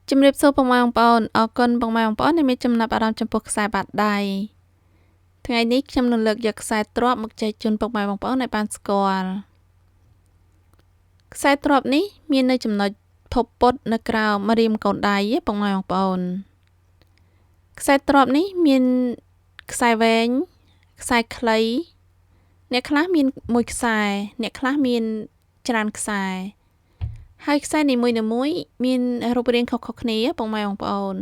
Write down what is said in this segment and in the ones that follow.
ជំរាបសួរពុកម៉ែបងប្អូនអរគុណពុកម៉ែបងប្អូនដែលមានចំណាប់អារម្មណ៍ចំពោះខ្សែបាតដៃថ្ងៃនេះខ្ញុំនឹងលើកយកខ្សែទ្រាប់មកចែកជូនពុកម៉ែបងប្អូនឲ្យបានស្គាល់ខ្សែទ្រាប់នេះមាននៅចំណុចធប់ពុតនៅក្រោមរាមកូនដៃពុកម៉ែបងប្អូនខ្សែទ្រាប់នេះមានខ្សែវែងខ្សែខ្លីអ្នកខ្លះមានមួយខ្សែអ្នកខ្លះមានច្រើនខ្សែហើយខ្សែនីមួយៗមានរូបរាងខុសៗគ្នាពុកម៉ែបងប្អូន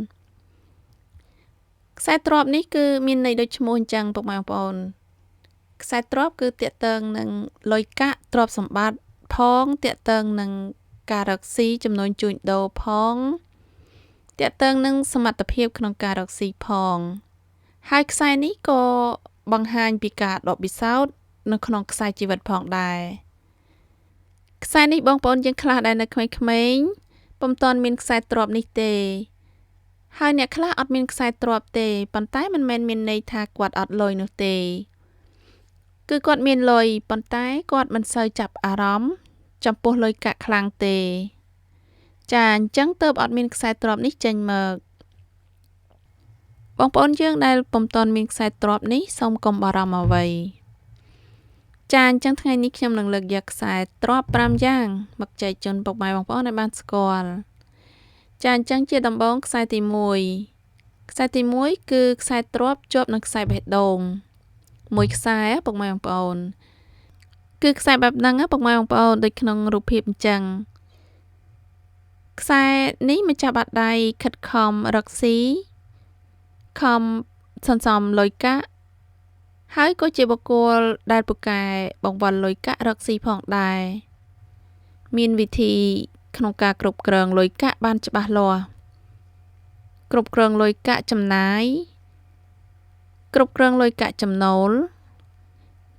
ខ្សែទ្រាប់នេះគឺមានន័យដូចឈ្មោះអញ្ចឹងពុកម៉ែបងប្អូនខ្សែទ្រាប់គឺតាក់ទងនឹងលុយកាក់ទ្រព្យសម្បត្តិផងតាក់ទងនឹងការរកស៊ីចំនួនជួញដូរផងតាក់ទងនឹងសមត្ថភាពក្នុងការរកស៊ីផងហើយខ្សែនេះក៏បង្ហាញពីការដកពិសោធន៍នៅក្នុងខ្សែជីវិតផងដែរខ្សែនេះបងប្អូនយើងខ្លះដែលនៅក្មេងៗពុំទាន់មានខ្សែទ្រាប់នេះទេហើយអ្នកខ្លះអត់មានខ្សែទ្រាប់ទេប៉ុន្តែមិនមែនមានន័យថាគាត់អត់លុយនោះទេគឺគាត់មានលុយប៉ុន្តែគាត់មិនសូវចាប់អារម្មណ៍ចំពោះលុយកាក់ខ្លាំងទេចាអញ្ចឹងទើបអត់មានខ្សែទ្រាប់នេះចេញមកបងប្អូនយើងដែលពុំទាន់មានខ្សែទ្រាប់នេះសូមកុំបារម្ភអ្វីចាអញ្ចឹងថ្ងៃនេះខ្ញុំនឹងលើកយកខ្សែទ្រាប់5យ៉ាងមកចែកជូនពុកម៉ែបងប្អូនឲ្យបានស្គាល់ចាអញ្ចឹងជាដំបូងខ្សែទី1ខ្សែទី1គឺខ្សែទ្រាប់ជាប់នឹងខ្សែបេះដូងមួយខ្សែពុកម៉ែបងប្អូនគឺខ្សែបែបហ្នឹងពុកម៉ែបងប្អូនដូចក្នុងរូបភាពអញ្ចឹងខ្សែនេះម្ចាស់បាតដៃខិតខំរកស៊ីខំសន្សំលុយកាក់ហើយក៏ជាបុគ្គលដែលពូកែបង្វិលលុយកាក់រកស៊ីផងដែរមានវិធីក្នុងការគ្រប់គ្រងលុយកាក់បានច្បាស់លាស់គ្រប់គ្រងលុយកាក់ចំណាយគ្រប់គ្រងលុយកាក់ចំណូល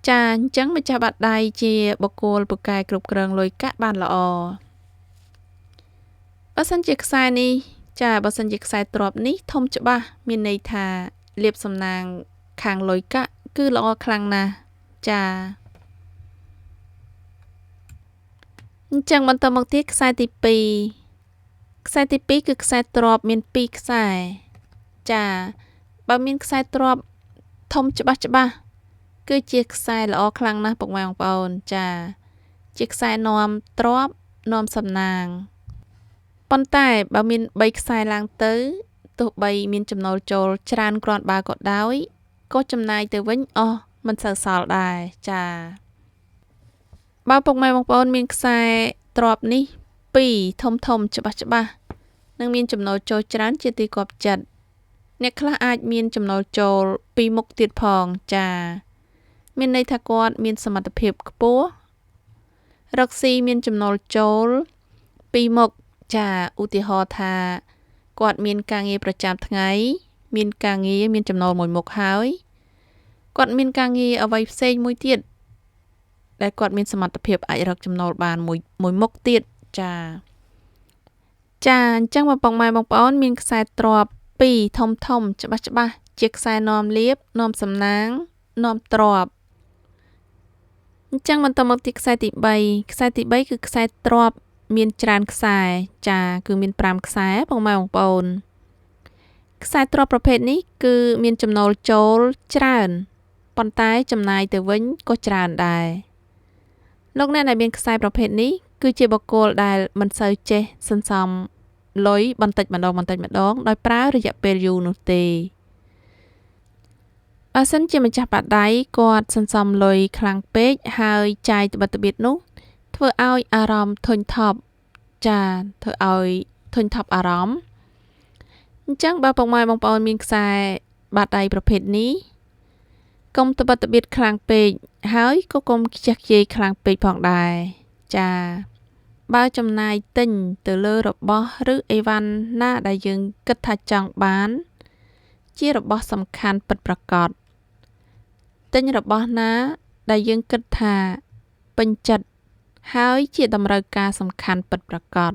ចាអញ្ចឹងម្ចាស់បាតដៃជាបុគ្គលពូកែគ្រប់គ្រងលុយកាក់បានល្អបើសិនជាខ្សែនេះបើសិនជាខ្សែទ្រាប់នេះធំច្បាស់មានន័យថាលាភសំណាងខាងលុយកាក់គឺល្អខ្លាំងណាស់ចាអញ្ចឹងបន្តមកទៀតខ្សែទី2ខ្សែទី2គឺខ្សែទ្រាប់មាន2ខ្សែចាបើមានខ្សែទ្រាប់ធំច្បាស់គឺជាខ្សែល្អខ្លាំងណាស់ពុកម៉ែបងប្អូនចាជាខ្សែនាំទ្រាប់នាំសំណាងប៉ុន្តែបើមាន3ខ្សែឡើងទៅទោះបីមានចំណូលចូលច្រើនគ្រាន់បើក៏ដោយក៏ចំណាយទៅវិញអស់មិនសូវសល់ដែរចាបើពុកម៉ែបងប្អូនមានខ្សែទ្រាប់នេះ2ធំច្បាស់នឹងមានចំណូលចូលច្រើនជាទីគាប់ចិត្តអ្នកខ្លះអាចមានចំណូលចូលពីមុខទៀតផងចាមានន័យថាគាត់មានសមត្ថភាពខ្ពស់រកស៊ីមានចំណូលចូលពីមុខចាឧទាហរណ៍ថាគាត់មានការងារប្រចាំថ្ងៃមានការងារមានចំណូលមួយមុខហើយគាត់មានការងារអ្វីផ្សេងមួយទៀតដែលគាត់មានសមត្ថភាពអាចរកចំណូលបានមួយមុខទៀតចាអញ្ចឹងបងម៉ែបងប្អូនមានខ្សែទ្រាប់2ធំច្បាស់ជាខ្សែនាំលាភនាំសំណាងនាំទ្រព្យអញ្ចឹងបន្តមកទីខ្សែទី3ខ្សែទី3គឺខ្សែទ្រាប់មានច្រើនខ្សែចាគឺមាន5ខ្សែបងម៉ែបងប្អូនខ្សែទ្រាប់ប្រភេទនេះគឺមានចំណូលចូលច្រើនប៉ុន្តែចំណាយទៅវិញក៏ច្រើនដែរលោកអ្នកដែលមានខ្សែប្រភេទនេះគឺជាបុគ្គលដែលមិនសូវចេះសន្សំលុយបន្តិចម្ដងដោយប្រើរយៈពេលយូរនោះទេបើសិនជាម្ចាស់បាតដៃគាត់សន្សំលុយខ្លាំងពេកហើយចាយទៅបិទបៀតនោះធ្វើឲ្យអារម្មណ៍ធុញថប់ធ្វើឲ្យធុញថប់អារម្មណ៍អញ្ចឹងបើពុកម៉ែបងប្អូនមានខ្សែបាតដៃប្រភេទនេះកុំទៅបិទបៀតខ្លាំងពេកហើយក៏កុំខ្ជះខ្ជាយខ្លាំងពេកផងដែរចាបើចំណាយទិញទៅលើរបស់ឬអីវ៉ាន់ណាដែលយើងគិតថាចង់បានជារបស់សំខាន់ពិតប្រាកដទិញរបស់ណាដែលយើងគិតថាពេញចិត្តហើយជាតម្រូវការសំខាន់ពិតប្រាកដ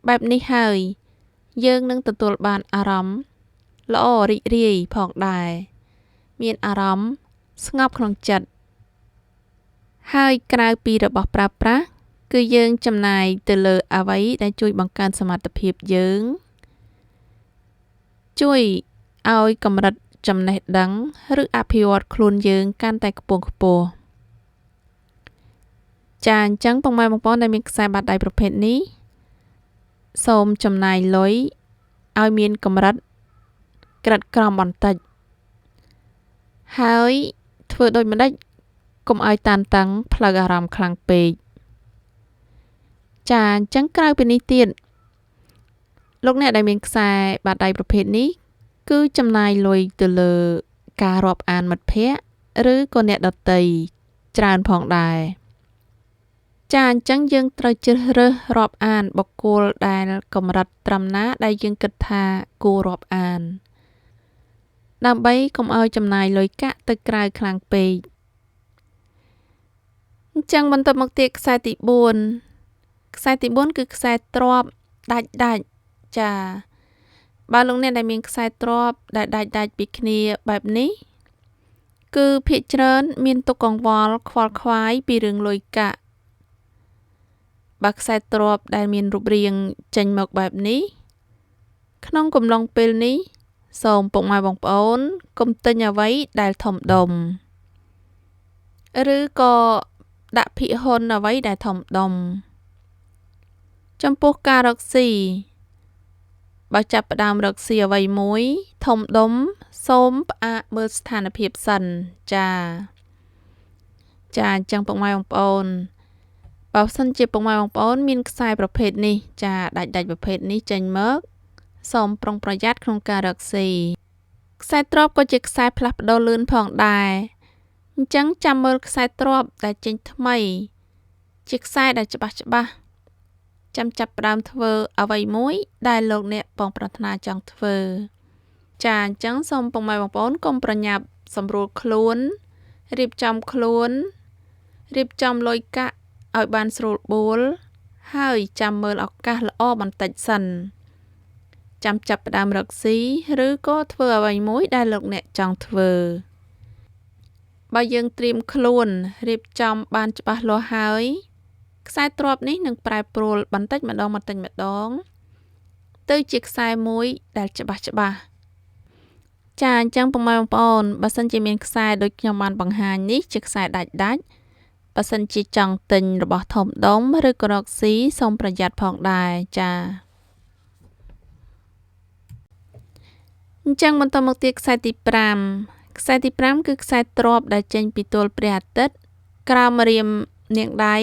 បែបនេះហើយយើងនឹងទទួលបានអារម្មណ៍ល្អរីករាយផងដែរមានអារម្មណ៍ស្ងប់ក្នុងចិត្តហើយក្រៅពីរបស់ប្រើប្រាស់ គឺយើងចំណាយទៅលើអ្វីដែលជួយបង្កើនសមត្ថភាពយើងជួយឲ្យកម្រិតចំណេះដឹងឬអភិវឌ្ឍខ្លួនយើងកាន់តែខ្ពង់ខ្ពស់ចាអញ្ចឹងពុកម៉ែបងប្អូនដែលមានខ្សែបាតដៃប្រភេទនេះសូមចំណាយលុយឲ្យមានកម្រិតក្រិតក្រមបន្តិចហើយធ្វើដូចម្ដេចកុំឲ្យតានតឹងផ្លូវអារម្មណ៍ខ្លាំងពេកចាអញ្ចឹងក្រៅពីនេះទៀតលោកអ្នកដែលមានខ្សែបាតដៃប្រភេទនេះគឺចំណាយលុយទៅលើការរាប់អានមិត្តភ័ក្តិឬក៏អ្នកដទៃច្រើនផងដែរចាអញ្ចឹងយើងត្រូវជ្រើសរើសរាប់អានបុគ្គលដែលកម្រិតត្រឹមណាដែលយើងគិតថាគួររាប់អានដើម្បីកុំឲ្យចំណាយលុយកាក់ទៅក្រៅខ្លាំងពេកអញ្ចឹងបន្តមកទៀតខ្សែទី4ខ្សែទី4គឺខ្សែទ្រាប់ដាច់ចាបើលោកអ្នកដែលមានខ្សែទ្រាប់ដែលដាច់ពីគ្នាបែបនេះគឺភាគច្រើនមានទុកកង្វល់ខ្វល់ខ្វាយពីរឿងលុយកាក់បើខ្សែទ្រាប់ដែលមានរូបរាងចេញមកបែបនេះក្នុងកំឡុងពេលនេះសូមពុកម៉ែបងប្អូនកុំទិញអ្វីដែលធំដុំឬក៏ដាក់ភិហ៊ុនអ្វីដែលធំដុំចំពោះការរកស៊ីបើចាប់ផ្ដើមរកស៊ីអ្វីមួយធំដុំសូមផ្អាកមើលស្ថានភាពសិនចាអញ្ចឹងពុកម៉ែបងប្អូនបើសិនជាពុកម៉ែបងប្អូនមានខ្សែប្រភេទនេះចាដាច់ប្រភេទនេះចេញមកសូមប្រុងប្រយ័ត្នក្នុងការរកស៊ីខ្សែទ្រាប់ក៏ជាខ្សែផ្លាស់ប្ដូរលឿនផងដែរអញ្ចឹងចាំមើលខ្សែទ្រាប់ដែលចេញថ្មីជាខ្សែដែលច្បាស់ចាំចាប់ផ្ដើមធ្វើអ្វីមួយដែលលោកអ្នកបងប្រាថ្នាចង់ធ្វើចាអញ្ចឹងសូមពុកម៉ែបងប្អូនកុំប្រញាប់សម្រួលខ្លួនរៀបចំខ្លួនរៀបចំលុយកាក់ឲ្យបានស្រួលបួលហើយចាំមើលឱកាសល្អបន្តិចសិនចាំចាប់ផ្ដើមរកស៊ីឬក៏ធ្វើអ្វីមួយដែលលោកអ្នកចង់ធ្វើបើយើងត្រៀមខ្លួនរៀបចំបានច្បាស់លាស់ហើយខ្សែទ្រាប់នេះនឹងប្រែប្រួលបន្តិចម្ដងទៅជាខ្សែមួយដែលច្បាស់ចាអញ្ចឹងពុកម៉ែបងប្អូនបើសិនជាមានខ្សែដូចខ្ញុំបានបង្ហាញនេះជាខ្សែដាច់បើសិនជាចង់ទិញរបស់ធំដុំឬក៏រកស៊ីសូមប្រយ័ត្នផងដែរចាអញ្ចឹងបន្តមកទៀតខ្សែទី5ខ្សែទី5គឺខ្សែទ្រាប់ដែលចេញពីទួលព្រះអាទិត្យក្រោមម្រាមនាងដៃ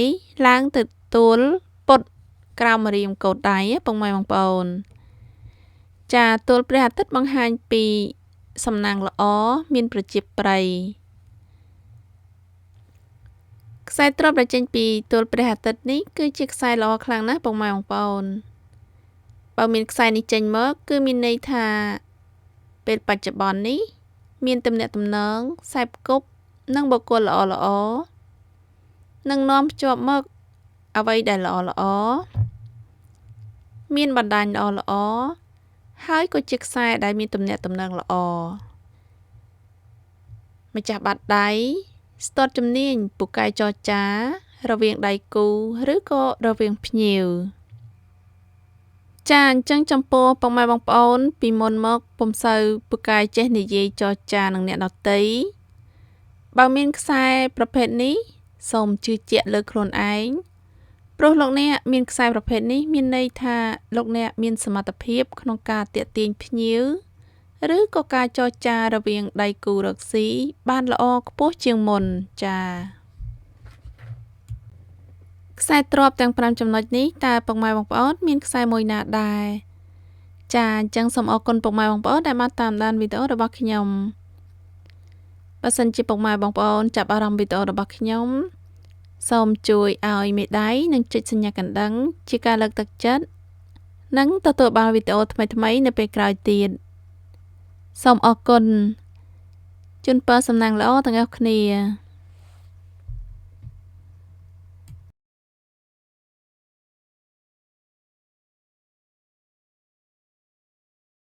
ឡើងទៅទួលពុតក្រោមម្រាមកូនដៃពុកម៉ែបងប្អូនចាទួលព្រះអាទិត្យបង្ហាញពីសំណាងល្អមានប្រជាប្រិយខ្សែទ្រាប់ដែលចេញពីទួលព្រះអាទិត្យនេះគឺជាខ្សែល្អខ្លាំងណាស់ពុកម៉ែបងប្អូនបើមានខ្សែនេះចេញមកគឺមានន័យថាពេលបច្ចុប្បន្ននេះមានទំនាក់ទំនងខ្សែផ្គប់និងបុគ្គលល្អនឹងនាំភ្ជាប់មកអ្វីដែលល្អមានបណ្ដាញល្អហើយក៏ជាខ្សែដែលមានទំនាក់ទំនងល្អម្ចាស់បាតដៃស្ទាត់ជំនាញពូកែចរចារវាងដៃគូឬក៏រវាងភ្ញៀវចាអញ្ចឹងចំពោះពុកម៉ែបងប្អូនពីមុនមកពុំសូវពូកែចេះនិយាយចរចានឹងអ្នកដទៃបើមានខ្សែប្រភេទនេះសូមជឿជាក់លើខ្លួនឯងព្រោះលោកអ្នកមានខ្សែប្រភេទនេះមានន័យថាលោកអ្នកមានសមត្ថភាពក្នុងការទាក់ទាញភ្ញៀវឬក៏ការចរចារវាងដៃគូរកស៊ីបានល្អខ្ពស់ជាងមុនចាខ្សែទ្រាប់ទាំង5ចំណុចនេះតើពុកម៉ែបងប្អូនមានខ្សែមួយណាដែរចាអញ្ចឹងសូមអរគុណពុកម៉ែបងប្អូនដែលបានតាមដានវីដេអូរបស់ខ្ញុំបើសិនជាពុកម៉ែបងប្អូនចាប់អារម្មណ៍វីដេអូរបស់ខ្ញុំសូមជួយឲ្យមេដៃនិងចុចសញ្ញាកណ្ដឹងជាការលើកទឹកចិត្តនិងទទួលបានវីដេអូថ្មីៗនៅពេលក្រោយទៀតសូមអរគុណជូនពរសំណាងល្អទាំងអស់គ្នា